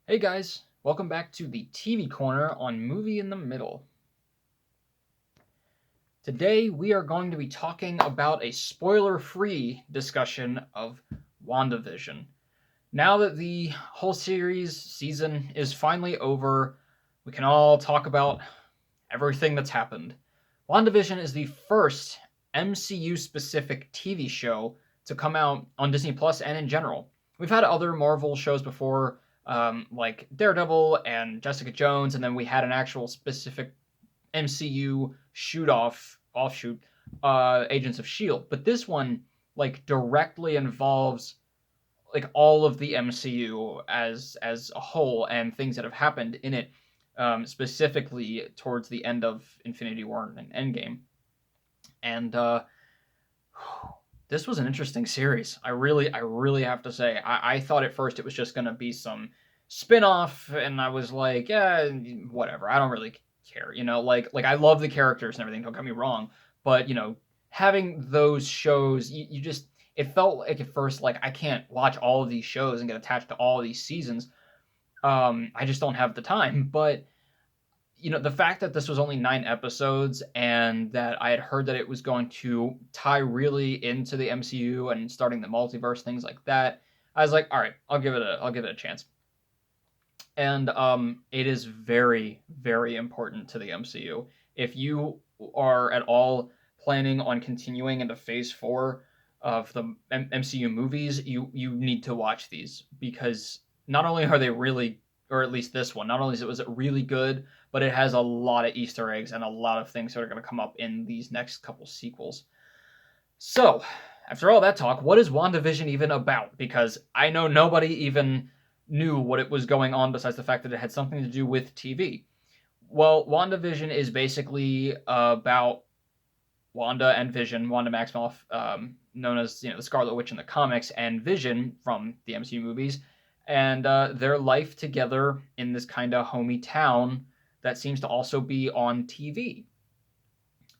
Hey guys, welcome back to the TV Corner on Movie in the Middle. Today we are going to be talking about a spoiler-free discussion of WandaVision. Now that the whole season is finally over, we can all talk about everything that's happened. WandaVision is the first MCU-specific TV show to come out on Disney Plus and in general. We've had other Marvel shows before, like Daredevil and Jessica Jones, and then we had an actual specific MCU offshoot, Agents of Shield. But this one, like, directly involves like all of the MCU as a whole and things that have happened in it, specifically towards the end of Infinity War and Endgame. And this was an interesting series. I really have to say. I thought at first it was just gonna be some spin-off, and I was like, yeah, whatever. I don't really care. Like I love the characters and everything. Don't get me wrong, but having those shows, you just it felt like at first like I can't watch all of these shows and get attached to all of these seasons. I just don't have the time. But the fact that this was only 9 episodes and that I had heard that it was going to tie really into the MCU and starting the multiverse, things like that, I was like, all right, I'll give it a chance. And it is very, very important to the MCU. If you are at all planning on continuing into Phase 4 of the MCU movies, you need to watch these because not only are they really, or at least this one, not only was it really good, but it has a lot of Easter eggs and a lot of things that are going to come up in these next couple sequels. So, after all that talk, what is WandaVision even about? Because I know nobody even knew what it was going on besides the fact that it had something to do with TV. Well, WandaVision is basically about Wanda and Vision, Wanda Maximoff, known as the Scarlet Witch in the comics, and Vision from the MCU movies, and their life together in this kind of homey town that seems to also be on TV.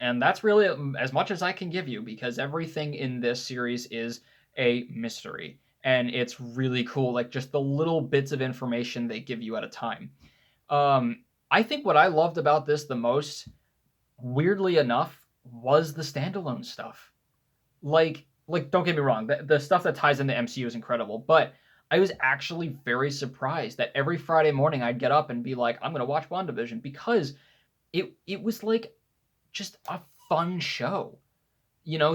And that's really as much as I can give you because everything in this series is a mystery. And it's really cool, like just the little bits of information they give you at a time. I think what I loved about this the most, weirdly enough, was the standalone stuff. Like don't get me wrong, the stuff that ties into MCU is incredible, but I was actually very surprised that every Friday morning I'd get up and be like, I'm gonna watch WandaVision because it was like just a fun show.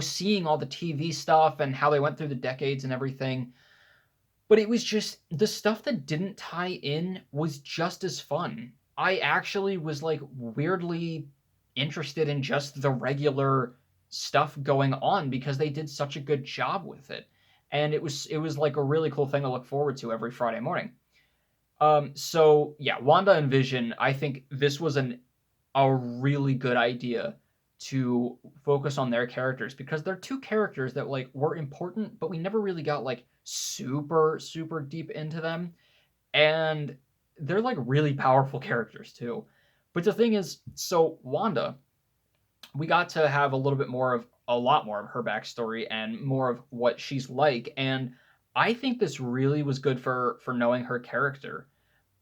Seeing all the TV stuff and how they went through the decades and everything. But it was just the stuff that didn't tie in was just as fun. I actually was like weirdly interested in just the regular stuff going on because they did such a good job with it. And it was like a really cool thing to look forward to every Friday morning. So yeah, Wanda and Vision, I think this was a really good idea to focus on their characters because they're two characters that like were important, but we never really got like super deep into them. And they're like really powerful characters too. But the thing is, so Wanda, we got to have a lot more of her backstory and more of what she's like. And I think this really was good for knowing her character.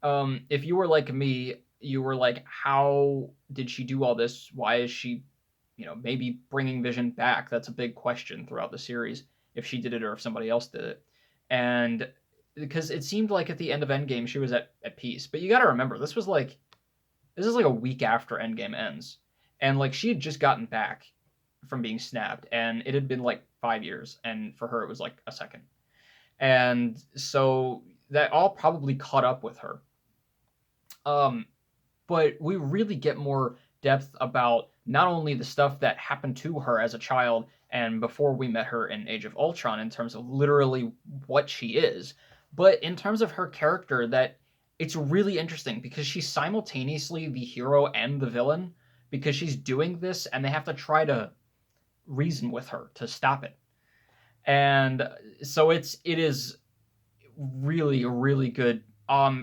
If you were like me, you were like, how did she do all this? Why is she, maybe bringing Vision back? That's a big question throughout the series, if she did it or if somebody else did it. And because it seemed like at the end of Endgame she was at peace, but you got to remember this is like a week after Endgame ends, and like she had just gotten back from being snapped, and it had been like 5 years, and for her it was like a second, and so that all probably caught up with her. Um, but we really get more depth about not only the stuff that happened to her as a child and before we met her in Age of Ultron in terms of literally what she is, but in terms of her character that it's really interesting because she's simultaneously the hero and the villain because she's doing this and they have to try to reason with her to stop it. And so it is really good.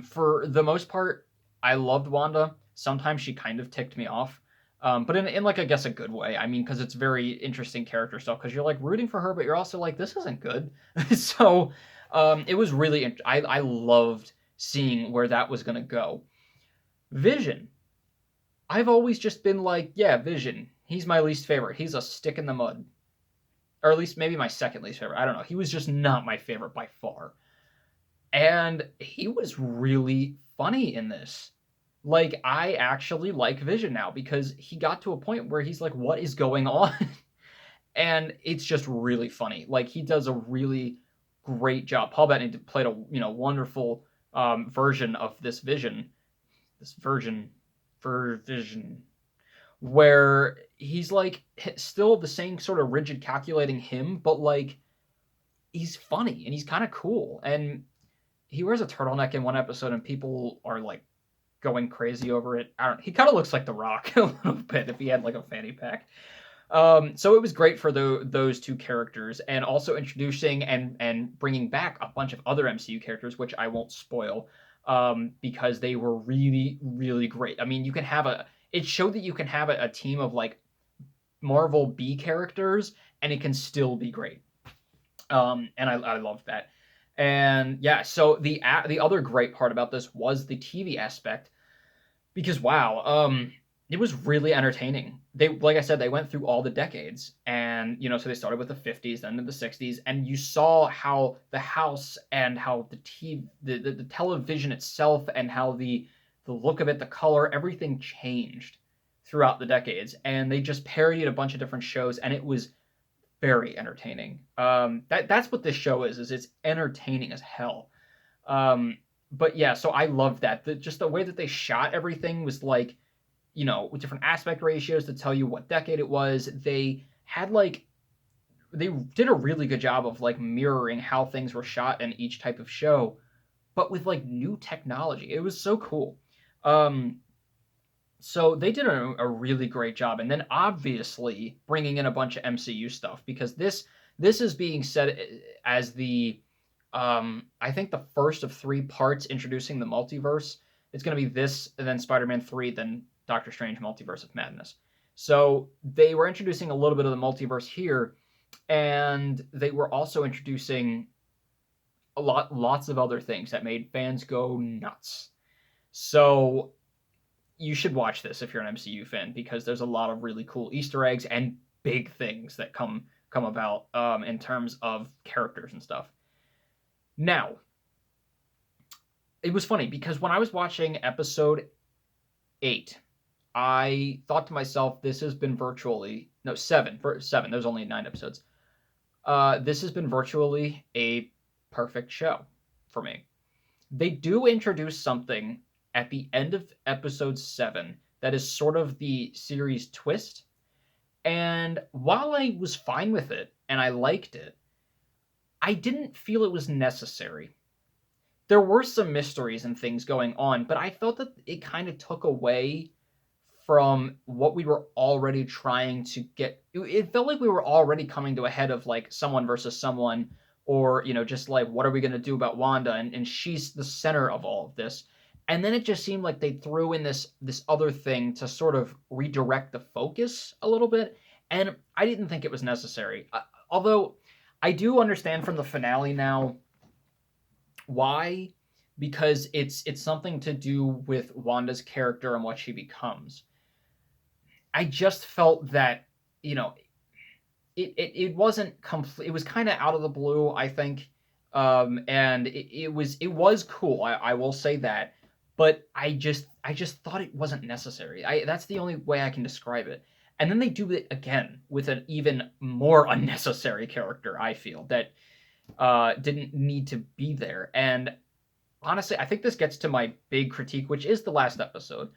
For the most part, I loved Wanda. Sometimes she kind of ticked me off, but in like I guess a good way. I mean, because it's very interesting character stuff. Because you're like rooting for her, but you're also like this isn't good. So it was really I loved seeing where that was going to go. Vision. I've always just been like, yeah, Vision. He's my least favorite. He's a stick in the mud. Or at least maybe my second least favorite. I don't know. He was just not my favorite by far. And he was really funny in this. Like, I actually like Vision now because he got to a point where he's like, what is going on? And it's just really funny. Like, he does a really great job. Paul Bettany played a wonderful version of this Vision, Vision, where he's like still the same sort of rigid, calculating him, but like he's funny and he's kind of cool. And he wears a turtleneck in one episode, and people are like going crazy over it. I don't. He kind of looks like The Rock a little bit if he had like a fanny pack. So it was great for those two characters, and also introducing and bringing back a bunch of other MCU characters, which I won't spoil, because they were really, really great. I mean, it showed that you can have a team of like Marvel B characters, and it can still be great. And I loved that. And yeah, so the other great part about this was the TV aspect, because wow, it was really entertaining. They, like I said, they went through all the decades, and so they started with the 50s, then in the 60s, and you saw how the house and how the television itself, and how the look of it, the color, everything changed throughout the decades, and they just parodied a bunch of different shows, and it was very entertaining. That's what this show is it's entertaining as hell. But yeah, so I loved that. Just the way that they shot everything was like, with different aspect ratios to tell you what decade it was. They did a really good job of like mirroring how things were shot in each type of show, but with like new technology. It was so cool. So they did a really great job, and then obviously bringing in a bunch of MCU stuff, because this is being said as the I think the first of 3 parts introducing the multiverse. It's going to be this, and then Spider-Man 3, then Doctor Strange Multiverse of Madness. So they were introducing a little bit of the multiverse here, and they were also introducing lots of other things that made fans go nuts. So you should watch this if you're an MCU fan, because there's a lot of really cool Easter eggs and big things that come about in terms of characters and stuff. Now, it was funny because when I was watching episode 8, I thought to myself, this has been seven. There's only 9 episodes. This has been virtually a perfect show for me. They do introduce something at the end of episode 7 that is sort of the series twist. And while I was fine with it and I liked it, I didn't feel it was necessary. There were some mysteries and things going on, but I felt that it kind of took away from what we were already trying to get. It felt like we were already coming to a head of like someone versus someone, or just like, what are we going to do about Wanda, and she's the center of all of this. And then it just seemed like they threw in this other thing to sort of redirect the focus a little bit, and I didn't think it was necessary. Although I do understand from the finale now why, because it's something to do with Wanda's character and what she becomes. I just felt that it wasn't complete. It was kind of out of the blue, I think, and it was cool. I will say that, but I just thought it wasn't necessary. That's the only way I can describe it. And then they do it again with an even more unnecessary character, I feel, that didn't need to be there. And honestly, I think this gets to my big critique, which is the last episode.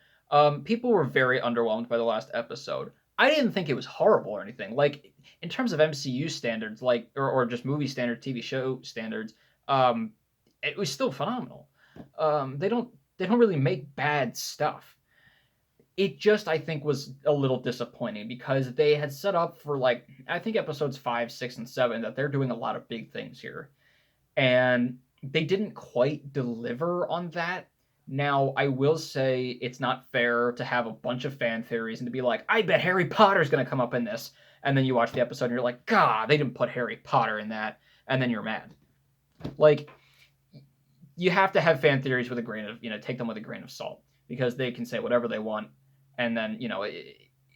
People were very underwhelmed by the last episode. I didn't think it was horrible or anything. Like, in terms of MCU standards, like, or just movie standards, TV show standards, it was still phenomenal. They don't really make bad stuff. It just, I think, was a little disappointing because they had set up for, like, I think episodes 5, 6, and 7 that they're doing a lot of big things here. And they didn't quite deliver on that. Now, I will say it's not fair to have a bunch of fan theories and to be like, I bet Harry Potter's going to come up in this. And then you watch the episode and you're like, God, they didn't put Harry Potter in that. And then you're mad. Like, you have to have fan theories with a grain of, take them with a grain of salt, because they can say whatever they want, and then,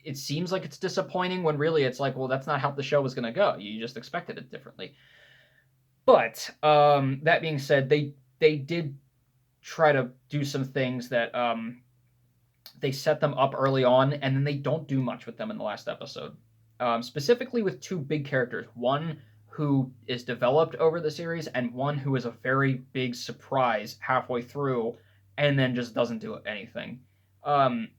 it seems like it's disappointing when really it's like, well, that's not how the show was going to go. You just expected it differently. But that being said, they did try to do some things that they set them up early on, and then they don't do much with them in the last episode. Specifically with two big characters, one who is developed over the series, and one who is a very big surprise halfway through, and then just doesn't do anything. Um,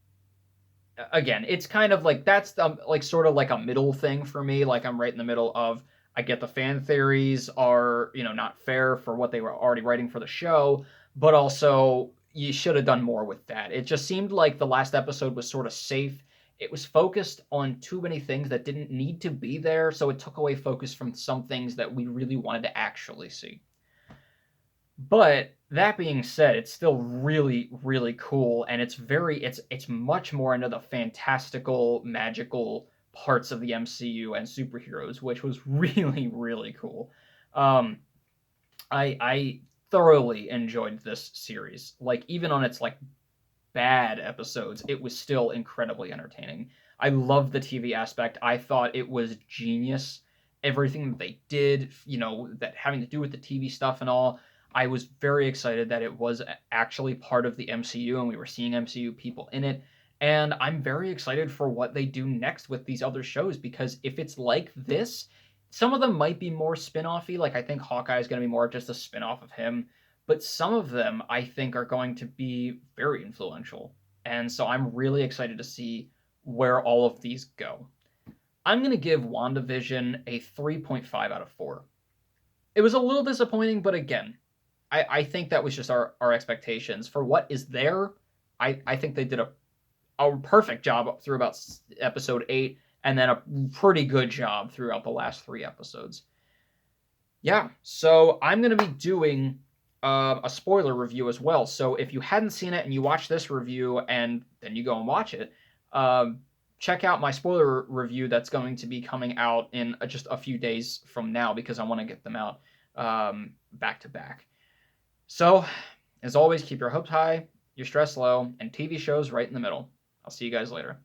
Again, it's kind of like that's like sort of like a middle thing for me. Like I'm right in the middle of, I get the fan theories are, not fair for what they were already writing for the show, but also you should have done more with that. It just seemed like the last episode was sort of safe. It was focused on too many things that didn't need to be there, so it took away focus from some things that we really wanted to actually see. But that being said, it's still really, really cool, and it's much more into the fantastical, magical parts of the MCU and superheroes, which was really, really cool. Um, I thoroughly enjoyed this series. Like even on its like bad episodes, it was still incredibly entertaining. I loved the TV aspect. I thought it was genius. Everything that they did, that having to do with the TV stuff and all. I was very excited that it was actually part of the MCU and we were seeing MCU people in it. And I'm very excited for what they do next with these other shows, because if it's like this, some of them might be more spin-offy. Like I think Hawkeye is going to be more just a spin-off of him, but some of them I think are going to be very influential. And so I'm really excited to see where all of these go. I'm going to give WandaVision a 3.5 out of 4. It was a little disappointing, but again, I think that was just our expectations. For what is there, I think they did a perfect job through about episode 8, and then a pretty good job throughout the last 3 episodes. Yeah, so I'm going to be doing a spoiler review as well. So if you hadn't seen it and you watch this review and then you go and watch it, check out my spoiler review that's going to be coming out in just a few days from now, because I want to get them out back to back. So, as always, keep your hopes high, your stress low, and TV shows right in the middle. I'll see you guys later.